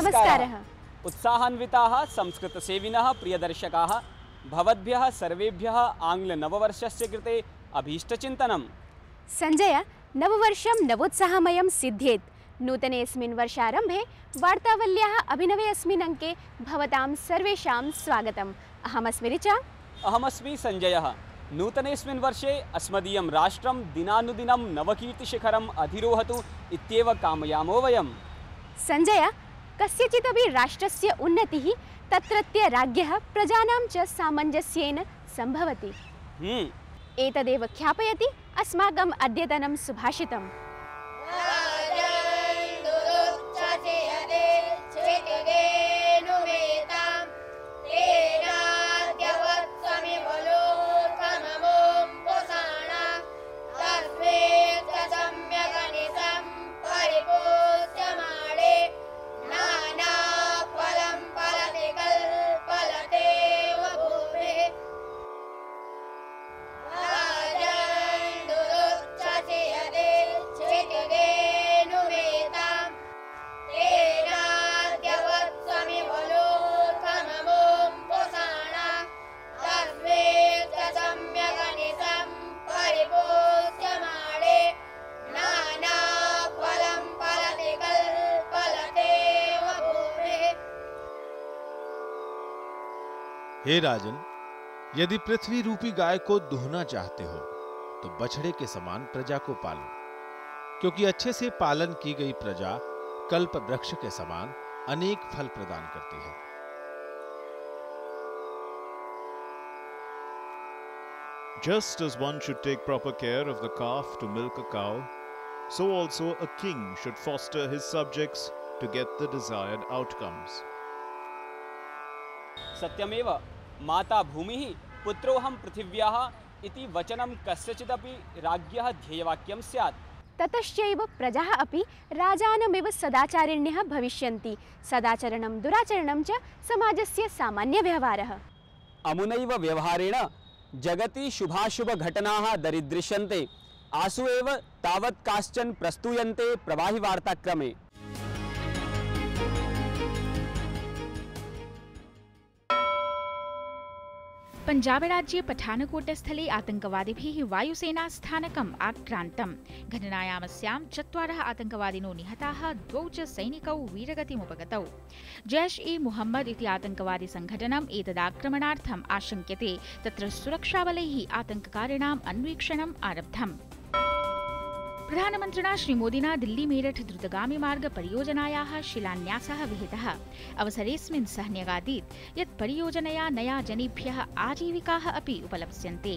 नमस्कारः। उत्साहान्विताः संस्कृतसेविनः प्रियदर्शकाः, भवद्भ्यः सर्वेभ्यः आङ्ग्लनववर्षस्य कृते अभीष्टचिन्तनम्। सञ्जय, नववर्षं नवोत्साहमयं सिद्ध्येत्। नूतनेऽस्मिन् वर्षारम्भे वार्तावल्याः अभिनवे अस्मिन् अङ्के भवतां सर्वेषां स्वागतम्। अहमस्मि ऋचा। अहमस्मि सञ्जयः। नूतनेऽस्मिन् वर्षे अस्मदीयं राष्ट्रं दिनानुदिनं नवकीर्तिशिखरम् अधिरोहतु इत्येव कामयामो वयम्। सञ्जय, कस्यचिदपि राष्ट्रस्य उन्नतिः तत्रत्य राज्ञः प्रजानां च सामञ्जस्येन सम्भवति। एतदेव ख्यापयति अस्माकम् अद्यतनं सुभाषितम्। हे राजन, यदि पृथ्वी रूपी गाय को दुहना चाहते हो तो बछड़े के समान प्रजा को पालो, क्योंकि अच्छे से पालन की गई प्रजा कल्प वृक्ष के समान अनेक फल प्रदान करती है। Just as one should take proper care of the calf to milk a cow, so also a king should foster his subjects to get the desired outcomes. सत्यमेव, माता भूमिः पुत्रोऽहं पृथिव्याः इति वचनं कस्यचिदपि राज्ञः ध्येयवाक्यं स्यात्। ततश्चैव प्रजाः अपि राजानमिव सदाचारिण्यः भविष्यन्ति। सदाचरणं दुराचरणं च समाजस्य सामान्यव्यवहारः। अमुनैव व्यवहारेण जगति शुभाशुभ घटनाः दरीदृश्यन्ते। आसु एव तावत् काश्चन प्रस्तूयन्ते प्रवाहि वार्ताक्रमे। पञ्जाबराज्ये पठानकोटस्थले आतङ्कवादिभिः वायुसेनास्थानकम् आक्रान्तम्। घटनायामस्यां 4 आतङ्कवादिनो निहताः, 2 च सैनिकौ वीरगतिमुपगतौ। जैश-ए-मुहम्मद इति आतङ्कवादी संघटनम् एतदाक्रमणार्थम् आशङ्क्यते। तत्र सुरक्षाबलैः आतङ्ककारिणाम् अन्वीक्षणम् आरब्धम्। प्रधानमन्त्रिणा श्रीमोदिना दिल्ली-मेरठ द्रुतगामी मार्ग परियोजनायाः शिलान्यासः विहितः। अवसरेऽस्मिन् सः न्यगादीत् यत् परियोजनया नया जनेभ्यः आजीविकाः अपि उपलप्स्यन्ते।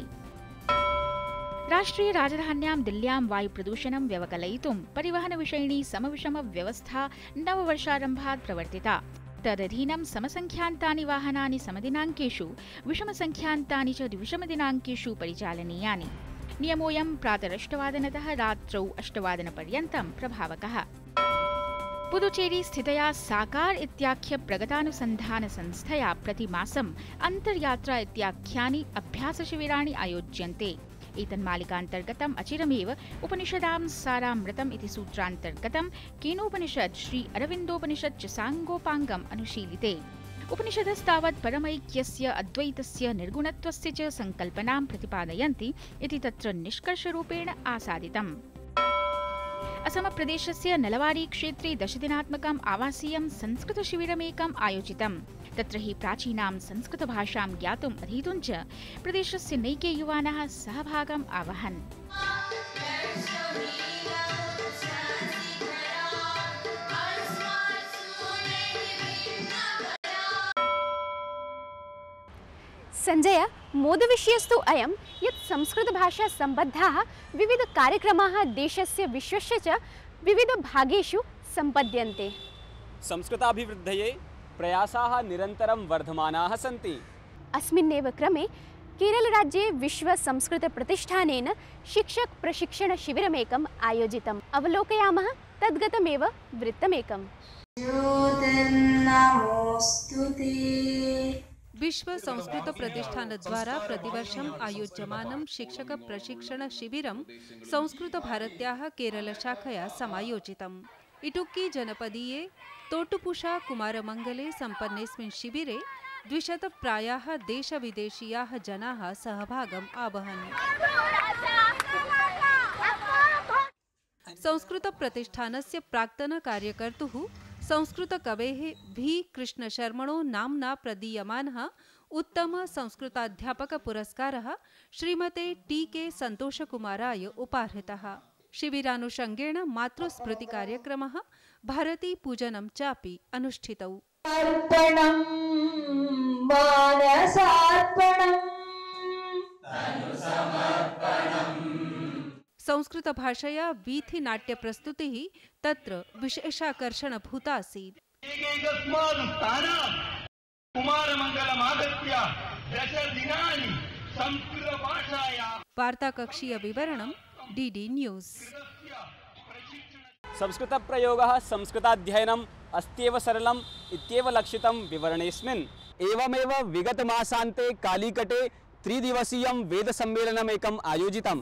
राष्ट्रियराजधान्यां दिल्ल्यां वायुप्रदूषणं व्यवकलयितुं परिवहनविषयिणी समविषमव्यवस्था नववर्षारम्भात् प्रवर्तिता। तदधीनं समसङ्ख्यान्तानि वाहनानि समदिनाङ्केषु, विषमसङ्ख्यान्तानि च द्विषमदिनाङ्केषु परिचालनीयानि। नियमोऽयं प्रातरष्टवादनतः रात्रौ 8वादनपर्यन्तं प्रभावकः। पुदुचेरी स्थितया साकार इत्याख्य प्रगतानुसन्धानसंस्थया प्रतिमासम् अन्तर्यात्रा इत्याख्यानि अभ्यासशिबिराणि आयोज्यन्ते। एतन्मालिकान्तर्गतम् अचिरमेव उपनिषदां सारामृतम् इति सूत्रान्तर्गतं केनोपनिषत् श्री अरविन्दोपनिषत् च साङ्गोपाङ्गम् अनुशीलिते। उपनिषदस्तावत् परमैक्यस्य, अद्वैतस्य, निर्गुणत्वस्य च संकल्पनां प्रतिपादयन्ति इति तत्र निष्कर्षरूपेण आसादितम्। असमप्रदेशस्य नलवारी क्षेत्रे 10 दिनात्मकम् आवासीयं संस्कृतशिबिरमेकम् आयोजितम्। तत्र हि प्राचीनां संस्कृतभाषां ज्ञातुम् अधीतुं च प्रदेशस्य नैके युवानः सहभागम् आवहन्। सञ्जय, मोदविषयस्तु अयं यत् संस्कृतभाषासम्बद्धाः विविधकार्यक्रमाः देशस्य विश्वस्य च विविधभागेषु सम्पद्यन्ते। संस्कृताभिवृद्धये प्रयासाः निरन्तरं वर्धमानाः सन्ति। अस्मिन्नेव क्रमे केरलराज्ये विश्वसंस्कृतप्रतिष्ठानेन शिक्षकप्रशिक्षणशिबिरमेकम् आयोजितम्। अवलोकयामः तद्गतमेव वृत्तमेकम्। विश्व संस्कृत प्रतिष्ठान द्वारा प्रतिवर्षम् आयोज्यमानं शिक्षक प्रशिक्षण शिबिरं संस्कृत भारत्याः केरल शाखया समायोजितम्। इटुक्की जनपदीये तोटुपुषा कुमारमंगले सम्पन्नेस्मिन् शिबिरे 200 प्रायाः देशविदेशीयाः जनाः सहभागम् आवहन्। संस्कृतप्रतिष्ठानस्य प्राक्तन कार्यकर्तुः संस्कृतकवेः भी कृष्णशर्मणो नाम्ना प्रदीयमानः उत्तम संस्कृताध्यापकपुरस्कारः श्रीमते टी.के. सन्तोषकुमाराय उपाहृतः। शिबिरानुषङ्गेण मातृस्मृतिकार्यक्रमः भारतीपूजनं चापि अनुष्ठितौ। संस्कृत भाषया वीथिनाट्य प्रस्तुतिः तत्र विशेषाकर्षणभूता आसीत्। वार्ताकक्षीय विवरणं डीडी न्यूज़। संस्कृत प्रयोगः संस्कृताध्ययनम् अस्त्येव सरलम् इत्येव लक्षितं विवरणेऽस्मिन् एवमेव विगत मासान्ते कालीकटे 3 दिवसीयं वेद सम्मेलनमेकम् आयोजितम्।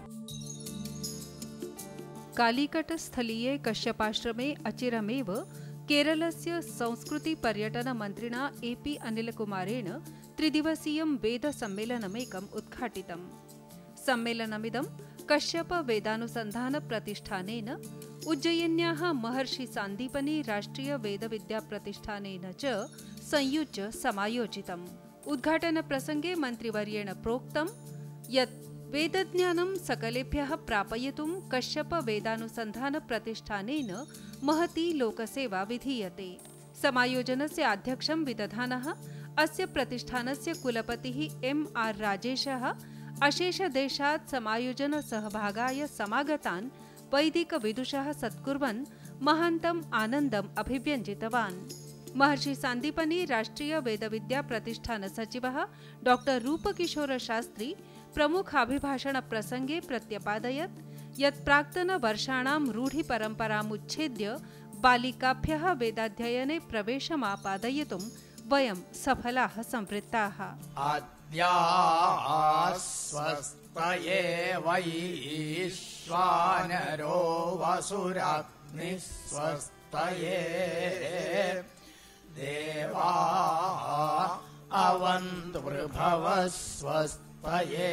कालीकट स्थलीये कश्यपाश्रमे अचिरमेव केरलस्य संस्कृति पर्यटन मन्त्रिणा एपी अनिलकुमारेण 3 दिवसीयं वेद सम्मेलनमेकम् उद्घाटितम्। सम्मेलनमिदं कश्यप वेदानुसन्धान प्रतिष्ठानेन उज्जयिन्याः महर्षि सान्दीपनि राष्ट्रिय वेदविद्या प्रतिष्ठानेन च संयुज्य समायोजितम्। उद्घाटन प्रसंगे मन्त्रिवर्येण प्रोक्तं यत् वेदज्ञानं सकलेभ्यः प्रापयितुं कश्यप वेदानुसन्धान प्रतिष्ठानेन महती लोकसेवा विधीयते। समायोजनस्य आध्यक्षं विदधानः अस्य प्रतिष्ठानस्य कुलपतिः M.R. राजेशः अशेषदेशात् समायोजन सहभागाय समागतान् वैदिकविदुषः सत्कुर्वन् महान्तम् आनन्दम् अभिव्यञ्जितवान्। महर्षि सान्दीपनि राष्ट्रिय वेदविद्या प्रतिष्ठान सचिवः डॉक्टर रूपकिशोर शास्त्री प्रमुखाभिभाषण प्रसंगे प्रत्यपादयत् यत् प्राक्तन वर्षाणां रूढिपरम्परामुच्छेद्य बालिकाभ्यः वेदाध्ययने प्रवेशमापादयितुं वयं सफलाः संवृत्ताः। स्वस्तये वैश्वानरो वसुराग्निः स्वस्तये देवा अवन्तु वृभवः स्वस्तये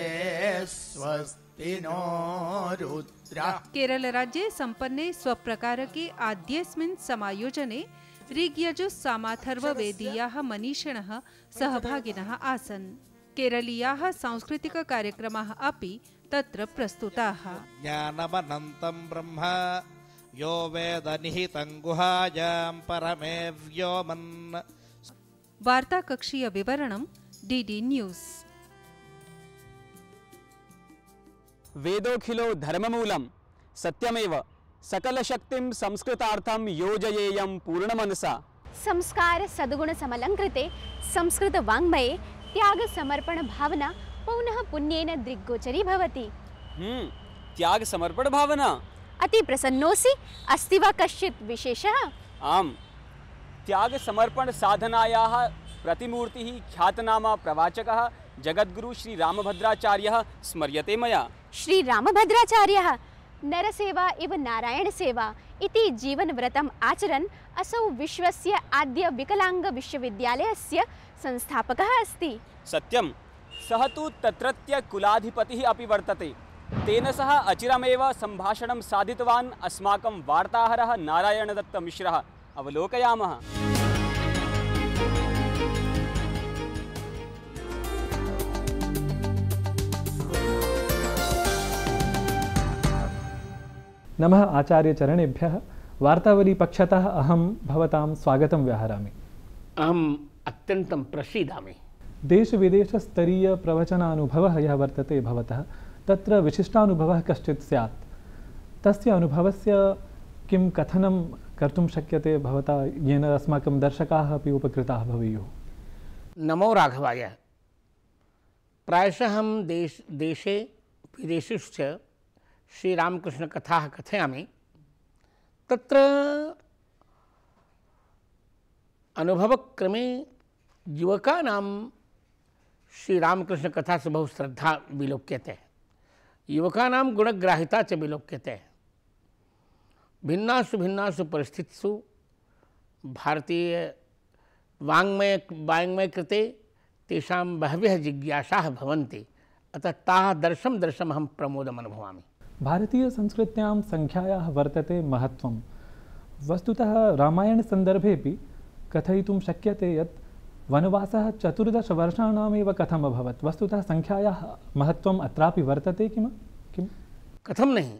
स्वस्ति नो रुद्रा। केरल राज्ये सम्पन्ने स्वप्रकारके आद्यस्मिन् समायोजने ऋग्यजुस्सामाथर्ववेदीयाः मनीषिणः सहभागिनः आसन्। केरलीयाः सांस्कृतिककार्यक्रमाः अपि तत्र प्रस्तुताः। ज्ञानमनन्तं ब्रह्म यो वेद निहितं गुहायां परमे व्योमन्। वार्ताकक्षीय विवरणं डीडी न्यूज़। वेदोऽखिलो धर्ममूलं सत्यमेव सकलशक्तिं संस्कृतार्थं योजयेयं पूर्णमनसा। संस्कार सद्गुण समलंकृते संस्कृत वाङ्मये त्याग समर्पण भावना पौनः पुण्येन दृग्गोचरी भवति। त्याग समर्पण भावना अति प्रसन्नोऽसि? अस्ति वा कश्चित् विशेषः? आम्, त्याग समर्पण साधनायाः प्रतिमूर्तिः ख्यातनामा प्रवाचकः जगद्गुरु श्री रामभद्राचार्यः स्मर्यते मया। श्री रामभद्राचार्यः नरसेवा इव नारायण सेवा इति जीवनव्रतम् आचरन् असौ विश्वस्य आद्य विकलांग विश्वविद्यालयस्य संस्थापकः अस्ति। सत्यं, सः तु तत्रत्य कुलाधिपतिः अपि वर्तते। तेन सह अचिरमेव सम्भाषणं साधितवान् अस्माकं वार्ताहरः नारायणदत्तमिश्रः। अवलोकयामः। नमः आचार्यचरणेभ्यः। वार्तावलीपक्षतः अहं भवतां स्वागतं व्याहरामि। अहम् अत्यन्तं प्रसीदामि। देशविदेशस्तरीयप्रवचनानुभवः यः वर्तते भवतः, तत्र विशिष्टानुभवः कश्चित् स्यात्। तस्य अनुभवस्य किं कथनं कर्तुं शक्यते भवता, येन अस्माकं दर्शकाः अपि उपकृताः भवेयुः? नमो राघवाय। प्रायशः अहं देशे विदेशेश्च श्रीरामकृष्णकथाः कथयामि। तत्र अनुभवक्रमे युवकानां श्रीरामकृष्णकथासु बहु श्रद्धा विलोक्यते, युवकानां गुणग्राहिता च विलोक्यते। भिन्नासु परिस्थितिषु भारतीय वाङ्मय कृते तेषां बहवः जिज्ञासाः भवन्ति, अतः ताः दर्शं अहं प्रमोदम् अनुभवामि। भारतीयसंस्कृत्यां सङ्ख्यायाः वर्तते महत्त्वं। वस्तुतः रामायणसन्दर्भेऽपि कथयितुं शक्यते यत् वनवासः 14 वर्षाणामेव कथम् अभवत्। वस्तुतः सङ्ख्यायाः महत्त्वम् अत्रापि वर्तते किम्? कथं नहीं,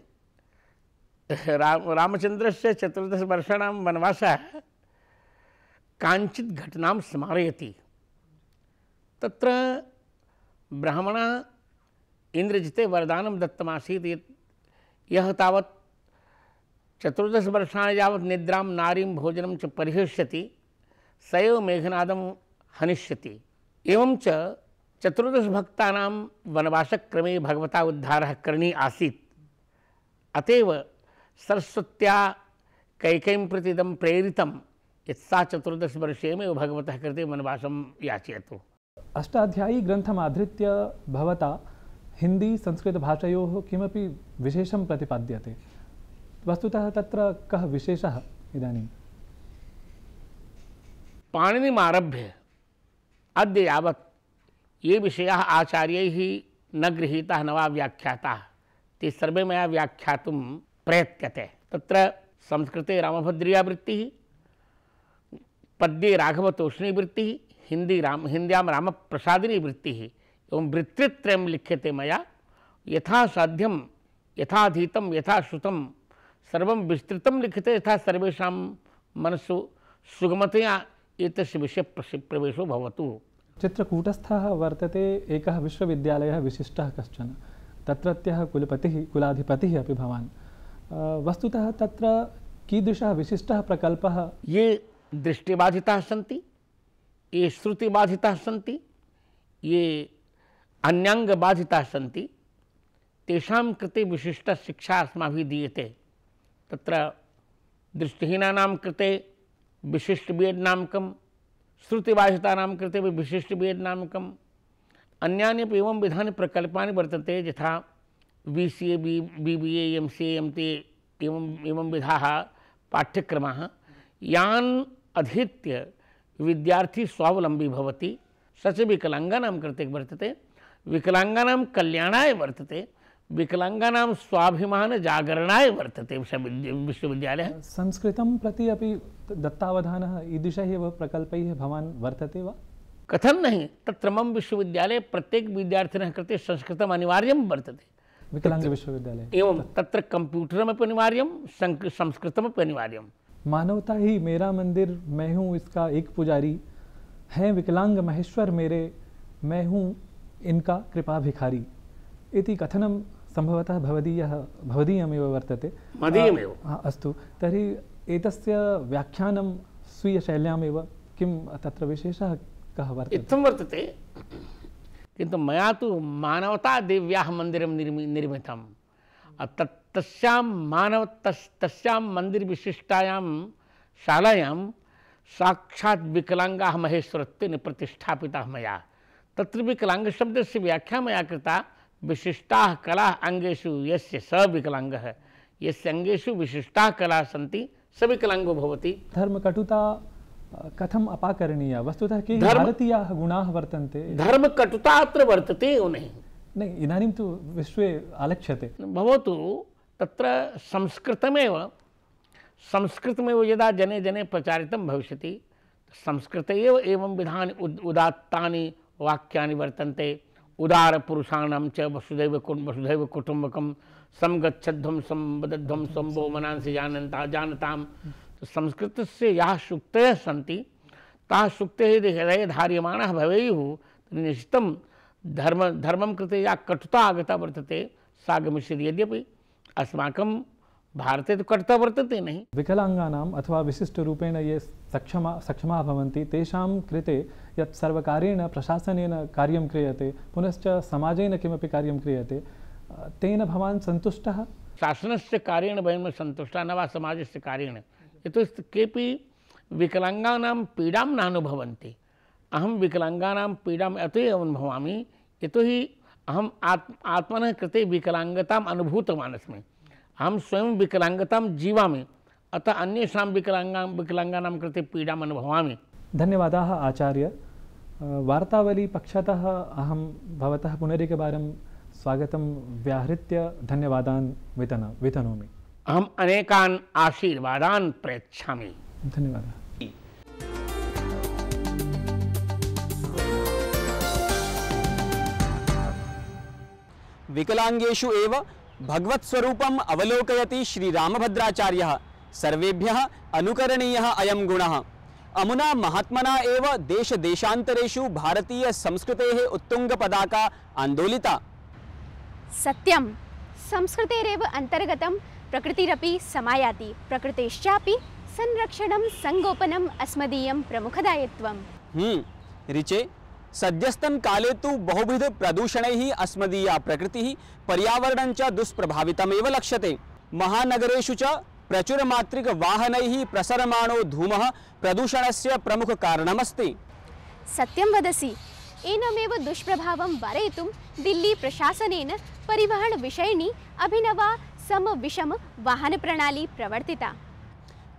रामचन्द्रस्य 14 वर्षाणां वनवासः काञ्चित् घटनां स्मारयति। तत्र ब्राह्मणः इन्द्रजिते वरदानं दत्तमासीत् यत् यः तावत् 14 वर्षाणि यावत् निद्रां नारीं भोजनं च परिहृष्यति स एव मेघनादं हनिष्यति। एवं च 14 भक्तानां वनवासक्रमे भगवता उद्धारः करणीय आसीत्। अतएव सरस्वत्या कैकेयीं प्रति इदं प्रेरितं यत् सा 14 वर्षेमेव भगवतः कृते वनवासं याचयतु। अष्टाध्यायी ग्रन्थमाधृत्य भवता हिंदी संस्कृतभाषयोः किमपि विशेषं प्रतिपाद्यते। वस्तुतः तत्र कः विशेषः इदानीं? पाणिनिमारभ्य अद्य यावत् ये विषयाः आचार्यैः न गृहीताः न वा व्याख्याताः ते सर्वे मया व्याख्यातुं प्रयत्यते। तत्र संस्कृते रामभद्र्या वृत्तिः, पद्ये राघवतोष्णी वृत्तिः, हिंद्यां रामप्रसादिनी वृत्तिः, एवं वृत्तित्रयं लिख्यते मया। यथा साध्यं, यथाधीतं, यथा श्रुतं सर्वं विस्तृतं लिख्यते, यथा सर्वेषां मनसु सुगमतया एतस्य विषये प्रवेशो भवतु। चित्रकूटस्थः वर्तते एकः विश्वविद्यालयः विशिष्टः कश्चन, तत्रत्यः कुलाधिपतिः अपि भवान्। वस्तुतः तत्र कीदृशः विशिष्टः प्रकल्पः? ये दृष्टिबाधिताः सन्ति, ये श्रुतिबाधिताः सन्ति, ये अन्याङ्गबाधिताः सन्ति, तेषां कृते विशिष्टशिक्षा अस्माभिः दीयते। तत्र दृष्टिहीनानां कृते विशिष्ट बीएड नामकं, श्रुतिबाधितानां कृते विशिष्ट बीएड नामकम्, अन्यान्यपि एवं विधानि प्रकल्पानि वर्तन्ते, यथा BCA, BBA, MCA, MTA एवं विधाः पाठ्यक्रमाः, यान् अधीत्य विद्यार्थी स्वावलम्बी भवति। स च विकलाङ्गानां कृते वर्तते, विकलाङ्गानां कल्याणाय वर्तते, विकलाङ्गानां स्वाभिमान जागरणाय वर्तते विश्वविद्यालयः। संस्कृतं प्रति अपि दत्तावधानः ईदृशैः एव प्रकल्पैः भवान् वर्तते वा? कथं नहीं, तत्र मम विश्वविद्यालये प्रत्येक विद्यार्थिनः कृते संस्कृतम् अनिवार्यं वर्तते। विकलाङ्गविश्वविद्यालये एवं तत्र कंप्यूटरमपि अनिवार्यं, संस्कृतमपि अनिवार्यं। मानवता ही मेरा मंदिर, मैं हूँ इसका एक पुजारी, हैं विकलांग महेश्वर मेरे, मैं हूँ इनका कृपा भिखारी इति कथनं संभवतः भवदीयमेव वर्तते। मदीयमेव। अस्तु, तर्हि एतस्य व्याख्यानं स्वीयशैल्यामेव, किं तत्र विशेषः कः वर्तते? इत्थं वर्तते, किन्तु मया तु मानवता देव्याः मन्दिरं निर्मितं। तस्यां मन्दिरविशिष्टायां शालायां साक्षात् विकलाङ्गाः महेश्वरत्वेन प्रतिष्ठापिताः मया। तत्र विकलाङ्गशब्दस्य व्याख्या मया कृता, विशिष्टाः कलाः अङ्गेषु यस्य स विकलाङ्गः, यस्य अङ्गेषु विशिष्टाः कलाः सन्ति स विकलाङ्गो भवति। धर्मकटुता कथम् अपाकरणीया? वस्तुतः के भारतीयाः गुणाः वर्तन्ते। धर्मकटुता अत्र वर्तते एव नहीं। इदानीं तु विश्वे आलक्ष्यते। भवतु तत्र संस्कृतमेव यदा जने जने प्रचारितं भविष्यति, संस्कृते एवं विधानि उदात्तानि वाक्यानि वर्तन्ते। उदारपुरुषाणां च वसुधैव कुटुम्बकं समगच्छध्वं संवदध्वं संभो मनांसि जानताम्। संस्कृतस्य याः सूक्तयः सन्ति ताः सूक्तयः यदि हृदये धार्यमाणाः भवेयुः तर्हि निश्चितं धर्मं कृते या कटुता आगता वर्तते सा गमिष्यति। यद्यपि अस्माकं भारते तो कटुता वर्तते नहीं। विकलाङ्गानाम् अथवा विशिष्टरूपेण ये सक्षमाः भवन्ति तेषां कृते यत् सर्वकारेण प्रशासनेन कार्यं क्रियते, पुनश्च समाजेन किमपि कार्यं क्रियते, तेन भवान् सन्तुष्टः? शासनस्य कार्येण वयं सन्तुष्टाः न वा समाजस्य कार्येण? यतोहि केऽपि विकलाङ्गानां पीडां न अनुभवन्ति। अहं विकलाङ्गानां पीडाम् अतो एव अनुभवामि यतोहि अहम् आत्मनः कृते विकलाङ्गताम् अनुभूतवान् अस्मि। अहं स्वयं विकलाङ्गतां जीवामि, अतः अन्येषां विकलाङ्गानां कृते पीडाम् अनुभवामि। धन्यवादाः आचार्य। वार्तावलीपक्षतः अहं भवतः पुनरेकवारं स्वागतं व्याहृत्य धन्यवादान् वितनोमि। अहम् अनेकान् आशीर्वादान् प्रयच्छामि। धन्यवादः। विकलांगेषु एव भगवत्स्वरूपम् अवलोकयति श्रीरामभद्राचार्यः। सर्वेभ्यः अनुकरणीयः अयं गुणः। अमुना महात्मना एव देशदेशान्तरेषु भारतीय संस्कृतेः उत्तुङ्गपताका आन्दोलिता। सत्यं, संस्कृतेरेव अन्तर्गतं प्रकृतिरपि समायाति। प्रकृतेश्चापि संरक्षणं संगोपनम् अस्मदीयं प्रमुखदायित्वम्। ऋचे सद्यस्तं काले तु बहुविध प्रदूषणैः अस्मदीया प्रकृतिः पर्यावरणं च दुष्प्रभावितमेव लक्ष्यते। महानगरेषु च प्रचुरमात्रिक वाहनैः प्रसरमाणो धूमः प्रदूषणस्य प्रमुख कारणमस्ति। सत्यं वदसि। एनमेव दुष्प्रभावं वारयितुं दिल्ली प्रशासनेन परिवहन विषयिणी अभिनवा समविषम वाहन प्रणाली प्रवर्तिता।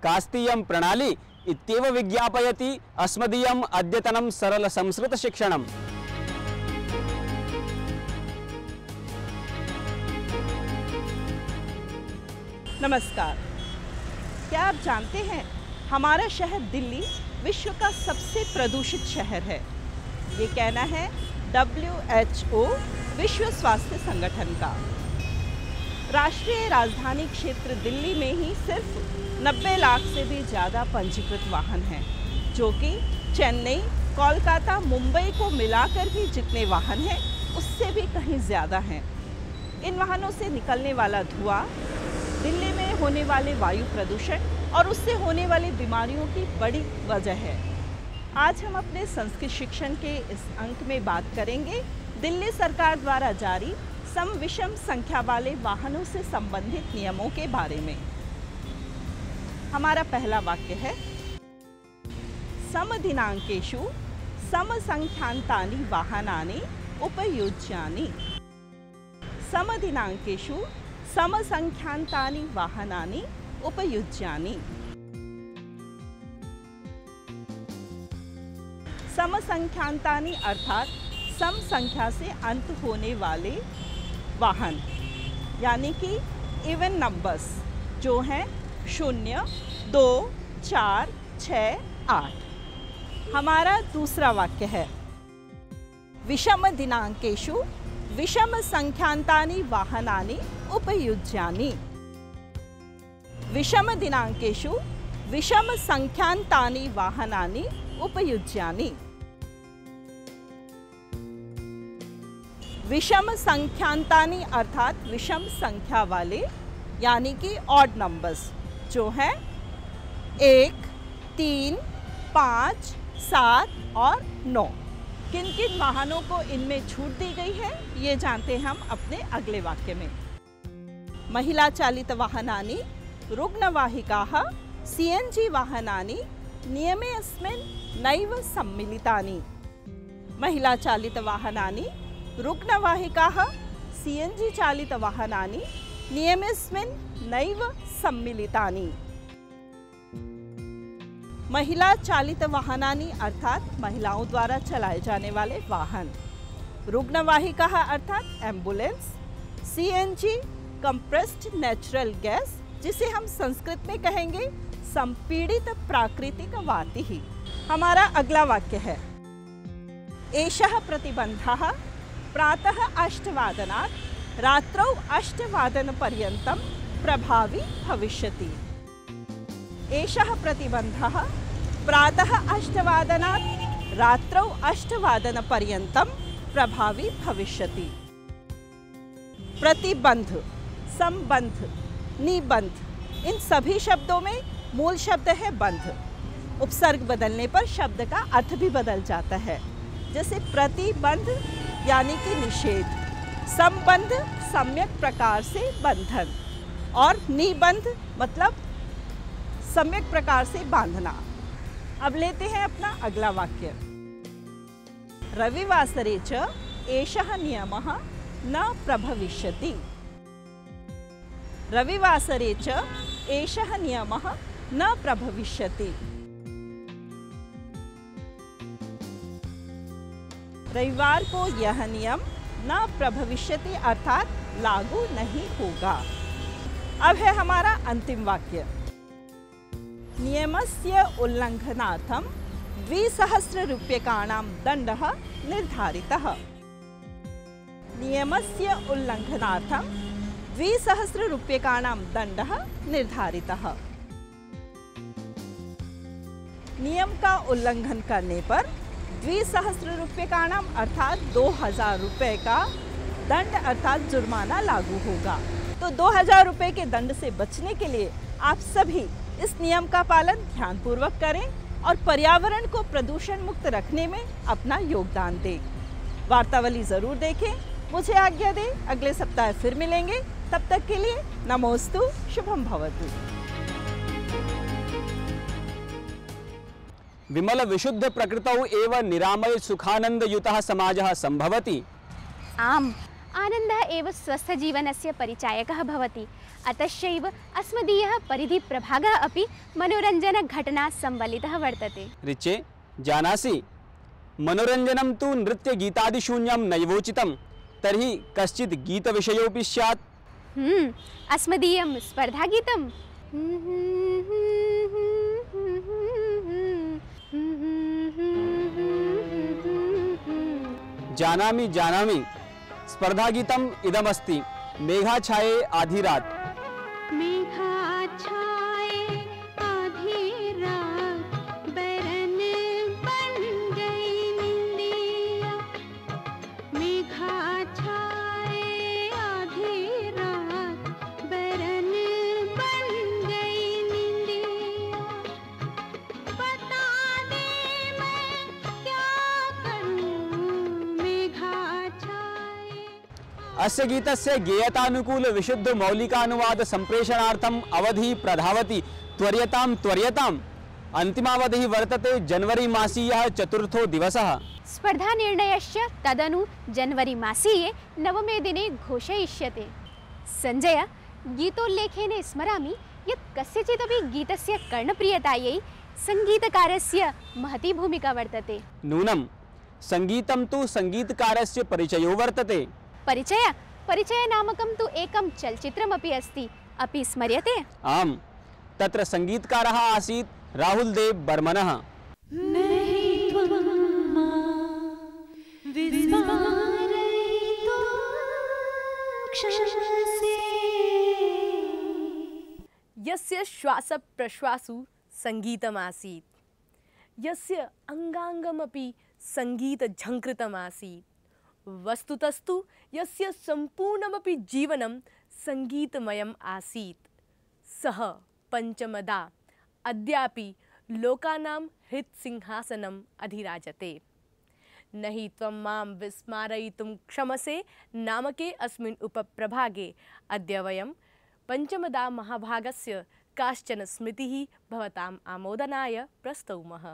कास्तीयं प्रणाली इत्येव विज्ञापयति अस्मदीयम् अद्यतनं सरल संस्कृत शिक्षणम्। नमस्कार। क्या आप जानते हैं हमारा शहर दिल्ली विश्व का सबसे प्रदूषित शहर है। ये कहना है WHO विश्व स्वास्थ्य संगठन का। राष्ट्रीय राजधानी क्षेत्र दिल्ली में ही सिर्फ 90 लाख से भी ज़्यादा पंजीकृत वाहन हैं, जो कि चेन्नई, कोलकाता, मुंबई को मिलाकर भी जितने वाहन हैं उससे भी कहीं ज़्यादा हैं। इन वाहनों से निकलने वाला धुआं दिल्ली में होने वाले वायु प्रदूषण और उससे होने वाली बीमारियों की बड़ी वजह है। आज हम अपने संस्कृत शिक्षण के इस अंक में बात करेंगे दिल्ली सरकार द्वारा जारी सम विषम संख्या वाले वाहनों से संबंधित नियमों के बारे में। हमारा पहला वाक्य है, समदिनांकेषु समसंख्यांतानि वाहनानि उपयुज्यानि। समदिनांकेषु समसंख्यांतानि वाहनानि उपयुज्यानि। समसंख्यांतानि अर्थात सम संख्या से अंत होने वाले वाहन, यानी कि इवन नंबर्स जो हैं 0, 2, 4, 6, 8। हमारा दूसरा वाक्य है, विषम दिनांकेषु विषम संख्यांतानि वाहनानि उपयुज्यानि। विषम दिनांकेषु विषम संख्यांतानि वाहनानि उपयुज्यानि। विषम संख्यांतानि अर्थात विषम संख्या वाले, यानी कि ऑड नंबर्स जो हैं 1, 3, 5, 7 और 9। किन किन वाहनों को इनमें छूट दी गई है ये जानते हैं हम अपने अगले वाक्य में। महिला चालित वाहनानि रुग्णवाहिकाः CNG वाहनानि नियमेऽस्मिन् नैव सम्मिलितानि। महिला चालित वाहनानि रुग्णवाहिकाः CNG चालित वाहनानि नियमेऽस्मिन् नैव सम्मिलितानि। महिला चालित वाहनानि अर्थात महिलाओं द्वारा चलाए जाने वाले वाहन। रुग्णवाहिकाः अर्थात ambulance. CNG compressed natural gas, जिसे हम संस्कृत में कहेंगे संपीड़ित प्राकृतिक वातिः। हमारा अगला वाक्य है, एषः प्रतिबन्धः प्रातः 8 वादनात् रात्रौ 8 वादनपर्यन्तं प्रभावी भविष्यति। एषः प्रतिबन्धः प्रातः 8 वादनात् रात्रौ 8 वादनपर्यन्तं प्रभावी भविष्यति। प्रतिबंध, संबंध, निबंध, इन सभी शब्दों में मूल शब्द है बंध। उपसर्ग बदलने पर शब्द का अर्थ भी बदल जाता है। जैसे प्रतिबंध यानी कि निषेध, संबंध सम्यक प्रकार से बंधन, और निबंध मतलब सम्यक प्रकार से बांधना। अब लेते हैं अपना अगला वाक्य, रविवासरे च एषः नियमः न प्रभविष्यति। रविवासरे च एषः नियमः न प्रभविष्यति। रविवार को यह नियम न प्रभविष्यति अर्थात लागू नहीं होगा। अब है हमारा अंतिम वाक्य। नियमस्य उल्लंघनार्थं 2,000 रूप्यकाणां दण्डः निर्धारितः। नियमस्य उल्लंघनार्थं 2,000 रूप्यकाणां दण्डः निर्धारितः। नियम का उल्लंघन करने पर 2,000 रूप्यकाणां अर्थात 2,000 रुपये का दंड अर्थात जुर्माना लागू होगा। तो 2,000 रुपये के दंड से बचने के लिए आप सभी इस नियम का पालन ध्यानपूर्वक करें और पर्यावरण को प्रदूषण मुक्त रखने में अपना योगदान दें। वार्तावली जरूर देखें। मुझे आज्ञा दें, अगले सप्ताह फिर मिलेंगे। तब तक के लिए नमोस्तु, शुभम भवतु। विमल विशुद्ध प्रकृतौ एव निरामय सुखानन्दयुतः समाजः सम्भवति। आम्, आनन्दः एव स्वस्थजीवनस्य परिचायकः भवति। अतश्चैव अस्मदीयः परिधिप्रभागः अपि मनोरञ्जनघटना संवलितः वर्तते। ऋचे जानासि, मनोरञ्जनं तु नृत्यगीतादिशून्यं नैवोचितं, तर्हि कश्चित् गीतविषयोऽपि स्यात्। अस्मदीयं स्पर्धागीतं। जानामि जानामि, स्पर्धागीतम् इदमस्ति। मेघाछाये आधी रात। अस्य गीतस्य गेयतानुकूल विशुद्ध मौलिकानुवाद संप्रेषणार्थम् अवधि प्रधावति। त्वर्यतां त्वर्यताम्। अन्तिमावधिः वर्तते जनवरी मासीयः 4थो दिवसः। स्पर्धा निर्णयश्च तदनु जनवरी मासीये 9मे दिने घोषयिष्यते। संजय, गीतोल्लेखेन स्मरामि यत् कस्यचिदपि गीतस्य कर्णप्रियतायै संगीतकारस्य महती भूमिका वर्तते। नूनं, संगीतं तु संगीतकारस्य परिचयो वर्तते। परिचय नामकं तु एकं चलचित्रमपि अस्ति, अपि स्मर्यते? आम्, तत्र संगीतकारः आसीत् राहुल देव बर्मनः। यस्य श्वास प्रश्वासु संगीतमासीत्, यस्य अंगांगमपि संगीतझंकृतमासीत्। वस्तुतस्तु यस्य संपूर्णमपि जीवनं संगीतमयम् आसीत्। सः पंचमदा अद्यापि लोकानां हृत्सिंहासनम् अधिराजते। न हि त्वं मां विस्मारयितुं क्षमसे नामके अस्मिन् उपप्रभागे अद्य वयं पंचमदा महाभागस्य काश्चन स्मृतिः भवताम् आमोदनाय प्रस्तौमः।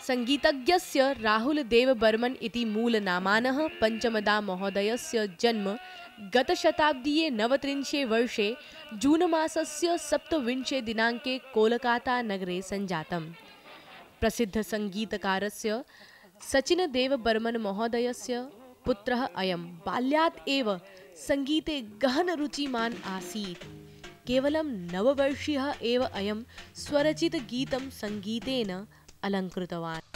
संगीतज्ञस्य राहुल देव बर्मन इति मूलनामानः पंचमदा महोदयस्य जन्म गतशताब्दीये 29 वर्षे जून मासस्य 27 दिनाङ्के कोलकाता नगरे सञ्जातम्। प्रसिद्ध संगीतकारस्य सचिन देव बर्मन महोदयस्य पुत्रः अयं। बाल्यात् एव संगीते गहन रुचिमान् आसीत्। केवलं 9 वर्षीयः एव अयं स्वरचित गीतं संगीतेन अलंकृतवान्।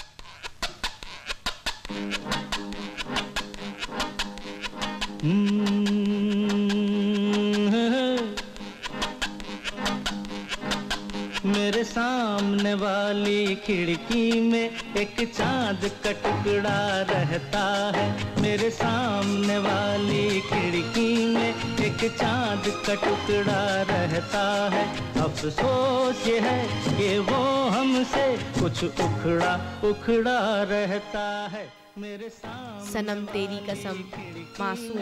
मेरे सामने वाली खिड़की में एक चांद का टुकड़ा रहता है। मेरे सामने वाली खिड़की में एक चांद का टुकड़ा रहता है। अफसोस ये है कि वो हमसे कुछ उखड़ा उखड़ा रहता है। सनम तेरी कसम, मासूम,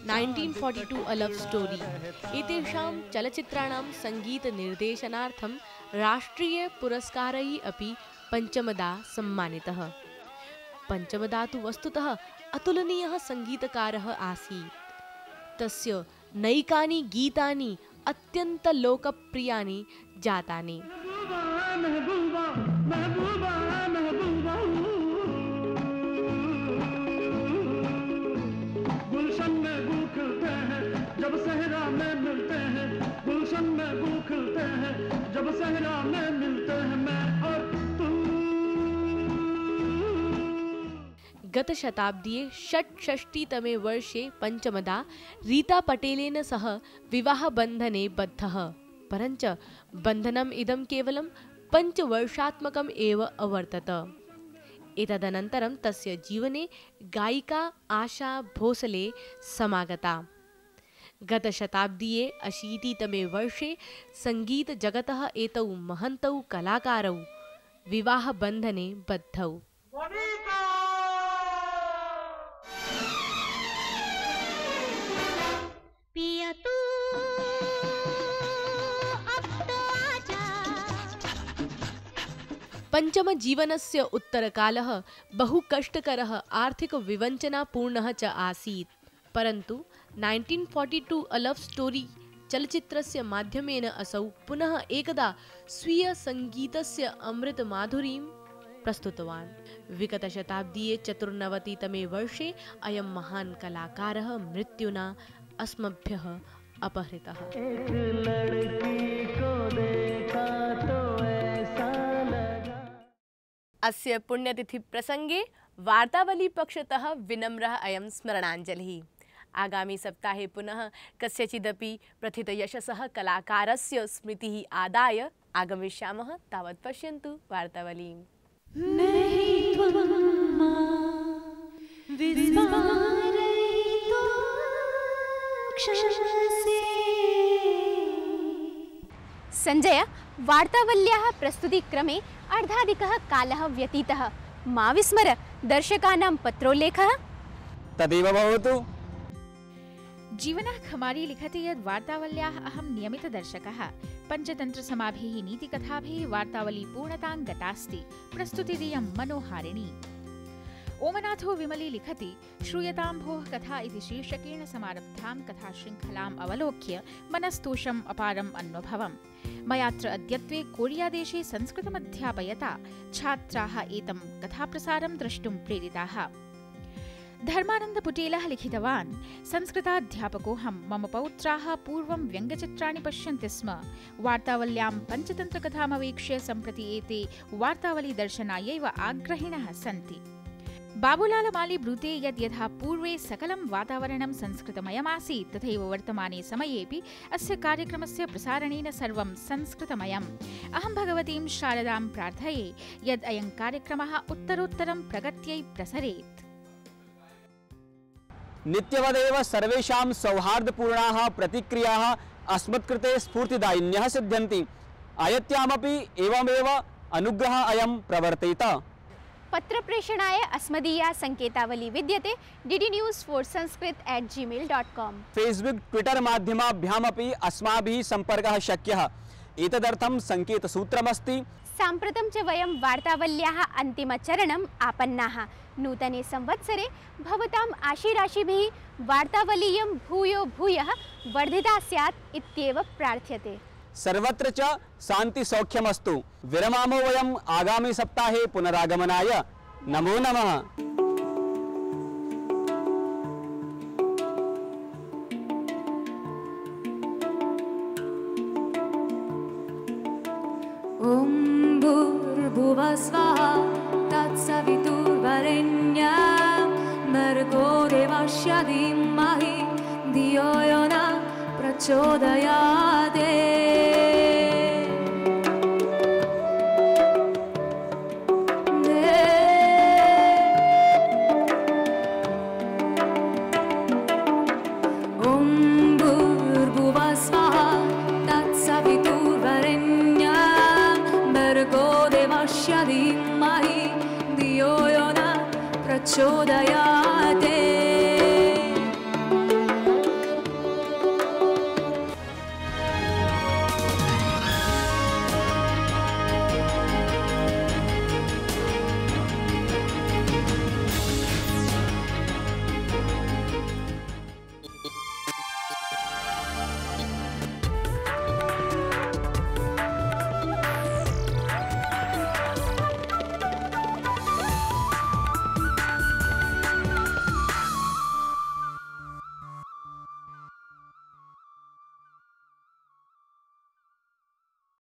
1942 अ लव स्टोरी इत्येषां चलचित्राणां संगीत निर्देशनार्थं राष्ट्रीयपुरस्कारैः अपि पञ्चमदा सम्मानितः। पञ्चमदा तु वस्तुतः अतुलनीयः सङ्गीतकारः आसीत्। तस्य नैकानि गीतानि अत्यन्तलोकप्रियानि जातानि। गुलशन में गूल खिलते हैं जब सहरा में मिलते हैं, गुलशन में गूल खिलते हैं जब सहरा में मिलते हैं मैं और तू। गतशताब्दीये षट्षष्टितमे वर्षे पञ्चमदा रीता पटेलेन सह विवाहबन्धने बद्धः, परञ्च बन्धनम् इदं केवलं 5 वर्षात्मकम् एव अवर्तत। एतदनन्तरं तस्य जीवने गायिका आशा भोसले समागता। गतशताब्दीये 80तमे वर्षे सङ्गीतजगतः एतौ महन्तौ कलाकारौ विवाहबन्धने बद्धौ। पञ्चम जीवनस्य उत्तरकालः बहु कष्टकरः आर्थिकविवञ्चनापूर्णः च आसीत्, परन्तु 1942 अ लव् स्टोरी चलच्चित्रस्य माध्यमेन असौ पुनः एकदा स्वीयसङ्गीतस्य अमृतमाधुरीं प्रस्तुतवान्। विगतशताब्दीये 94तमे वर्षे अयं महान् कलाकारः मृत्युना अस्मभ्यः अपहृतः। अस्य पुण्यतिथि प्रसंगे वार्तावली पक्षतः विनम्रः अयं स्मरणाञ्जलिः। आगामी सप्ताहे पुनः कस्यचिदपि प्रथितयशसः कलाकारस्य स्मृतिः आदाय आगमिष्यामः। तावत् पश्यन्तु वार्तावलीम्। संजय, वार्तावल्याः प्रस्तुतिक्रमे अर्धाधिकः कालः व्यतीतः। मा विस्मर, दर्शकानां पत्रोल्लेखः तदेव भवतु। जीवनः खमारी लिखति यद् वार्तावल्याः अहं नियमितदर्शकः। पञ्चतन्त्रसमाभिः नीतिकथाभिः वार्तावली पूर्णतां गतास्ति। प्रस्तुतिरियं मनोहारिणी। ओमनाथो विमली लिखति श्रूयतां भोः कथा इति शीर्षकेण समारब्धां कथाशृङ्खलाम् अवलोक्य मनस्तोषम् अपारम् अन्वभवम्। मयात्र अद्यत्वे कोरियादेशे संस्कृतमध्यापयता छात्राः एतं कथाप्रसारं द्रष्टुं प्रेरिताः। धर्मानन्दपुटेलः लिखितवान्, संस्कृताध्यापकोऽहं। मम पौत्राः पूर्वं व्यङ्ग्यचित्राणि पश्यन्ति स्म। वार्तावल्यां पञ्चतन्त्रकथामवेक्ष्य सम्प्रति एते वार्तावलीदर्शनायैव आग्रहिणः सन्ति। बाबूलाल माली ब्रूते यद् यथा पूर्वे सकलं वातावरणं संस्कृतमयमासीत्, तथैव वर्तमाने समयेऽपि अस्य कार्यक्रमस्य प्रसारणेन सर्वं संस्कृतमयम्। अहं भगवतीं शारदां प्रार्थये यद् अयं कार्यक्रमः उत्तरोत्तरं प्रगत्यै प्रसरेत्। नित्यवदेव सर्वेषां सौहार्दपूर्णाः प्रतिक्रियाः अस्मत्कृते स्फूर्तिदायिन्यः सिद्ध्यन्ति। अयत्यामपि एवमेव अनुग्रहः अयं प्रवर्तेत। पत्रप्रेषणाय अस्मदीया संकेतावली विद्यते ddnews4sanskrit@gmail.com। फेसबुक ट्विटर माध्यमाभ्यामपि अस्माभिः सम्पर्कः शक्यः। एतदर्थं सङ्केतसूत्रमस्ति। साम्प्रतं च वयं वार्तावल्याः अन्तिमचरणम् आपन्नाः। नूतने संवत्सरे भवताम् आशीराशिभिः वार्तावलीयं भूयो भूयः वर्धिता स्यात् इत्येव प्रार्थ्यते। सर्वत्र च शान्ति सौख्यमस्तु। विरमामो वयम् आगामी सप्ताहे पुनरागमनाय। नमो नमः। ॐ भूर्भुवः स्वः तत्सवितुर्वरेण्यं भर्गो देवस्य धीमहि धियो यो न प्रचोदयात्।